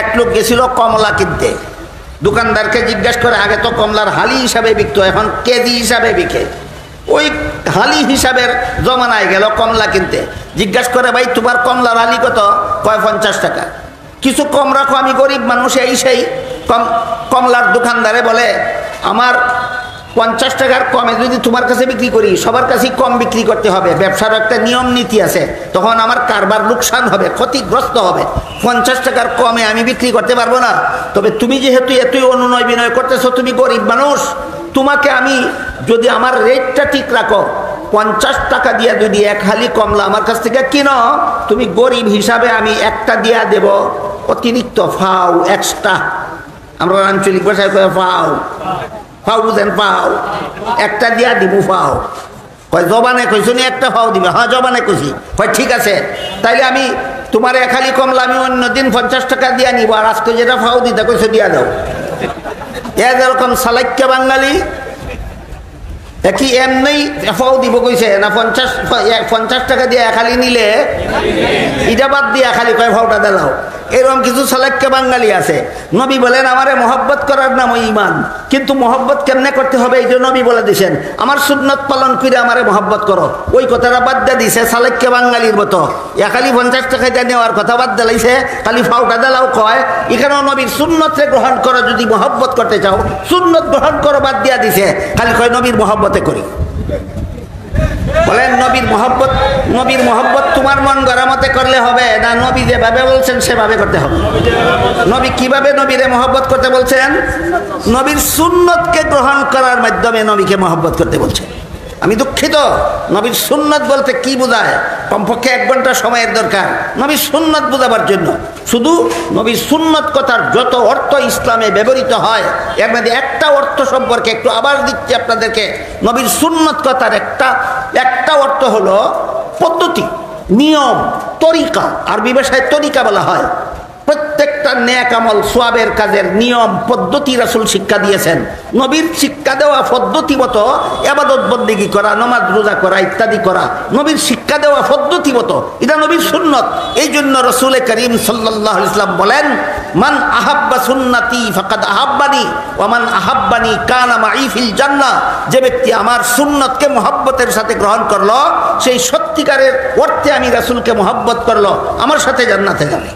এক লোক গেছিল কমলা কিনতে, দোকানদারকে জিজ্ঞাসা করে, আগে তো কমলার হালি হিসাবে বিকত, এখন কেজি হিসাবে বিকে। ওই হালি হিসাবের জমানায় গেল কমলা কিনতে, জিজ্ঞাসা করে, ভাই তোমার কমলার হালি কত? কয় 50 টাকা। কিছু কম রাখো, আমি গরিব মানুষ। এই সেই কমলার দোকানদারে বলে, আমার 50 টাকার কমে যদি তোমার কাছে বিক্রি করি, সবার কাছেই কম বিক্রি করতে হবে, ব্যবসার একটা নিয়ম নীতি আছে, তখন আমার কারবার লোকসান হবে, ক্ষতিগ্রস্ত হবে। 50 টাকার কমে আমি বিক্রি করতে পারবো না। তবে তুমি যেহেতু এতই অনুনয় বিনয় করতেছো, তুমি গরিব মানুষ, তোমাকে আমি যদি আমার রেটটা ঠিক রাখো, 50 টাকা দিয়ে যদি এক হালি কমলা আমার কাছ থেকে কিনো, তুমি গরিব হিসাবে আমি একটা দিয়া দেব অতিরিক্ত, ফাও, এক্সট্রা। আমরা আঞ্চলিক ভাষায় কয়ে ফাও, ফাও বুঝেন? ফাও একটা দিয়া দিব, ফাও। কয় জবানে কইছো নি একটা ফাও দিবে? হ্যাঁ জবানে কইছি। কয় ঠিক আছে, তাইলে আমি তোমার এক হালি কমলা আমি অন্যদিন 50 টাকা দিয়া নিব, আর আজকে যেটা ফাও দিতে কইছো দিয়া দাও। যেরকম সালাইক্য বাঙালি কি এমনি ফাও দিব কইছে না? 50 টাকা দিয়ে খালি নিলে ইটা বাদ দিয়ে খালি কয় ফাওটা দিলাও। এরকম কিছু সালাক্য বাঙালি আছে। নবী বলেন, আমারে মহব্বত করার নাম ঈমান, কিন্তু মহব্বত কেমনে করতে হবে এই জন্য নবী বলে দিয়েছেন, আমার সুন্নত পালন করে আমারে মহব্বত করো। ওই কথাটা বাদ দিয়ে দিছে সালাক্য বাঙালির মতো, খালি 50 টাকা দিয়ে নেওয়ার কথা বাদ দিলাইছে, খালি ফাওটা দিলাও কয়। এখানেও নবীর সুন্নতরে গ্রহণ করো, যদি মহব্বত করতে চাও সুন্নত গ্রহণ করো, বাদ দিয়া দিছে, খালি কয় নবীর মহব্বতে করি। বলেন নবীর মহব্বত তোমার মন গড়া মতে করলে হবে না, নবী যেভাবে বলছেন সেভাবে করতে হবে? নবী কিভাবে নবীরে মহব্বত করতে বলছেন? নবীর সুন্নতকে গ্রহণ করার মাধ্যমে নবীকে মহব্বত করতে বলছেন। আমি দুঃখিত, নবীর সুন্নত বলতে কি বোঝায়? কমপক্ষে 1 ঘন্টা সময়ের দরকার নবীর সুন্নত বোঝাবার জন্য। শুধু নবীর সুন্নত কথার যত অর্থ ইসলামে ব্যবহৃত হয়, এর মধ্যে একটা অর্থ সম্পর্কে একটু আবার দিচ্ছি আপনাদেরকে। নবীর সুন্নত কথার একটা অর্থ হলো পদ্ধতি, নিয়ম, তরিকা। আরবি ভাষায় তরিকা বলা হয়। প্রত্যেকটা নেক আমল, সওয়াবের কাজের নিয়ম পদ্ধতি রাসূল শিক্ষা দিয়েছেন। নবীর শিক্ষা দেওয়া পদ্ধতি মতো ইবাদত বন্দেগী করা, নামাজ রোজা করা ইত্যাদি করা নবীর শিক্ষা দেওয়া পদ্ধতি মতো, এটা নবীর সুন্নত। এই জন্য রাসূল করিম সাল্লাল্লাহু আলাইহি ওয়াসাল্লাম বলেন, মান আহাব্বা সুন্নতি ফাকাদ আহাব্বানি ওয়া মান আহাব্বানি কানা মাই ফিল জান্নাহ। যে ব্যক্তি আমার সুন্নতকে মহব্বতের সাথে গ্রহণ করলো, সেই সত্যিকারের অর্থে আমি রাসূলকে মহব্বত করলো, আমার সাথে জান্নাতে যাবে।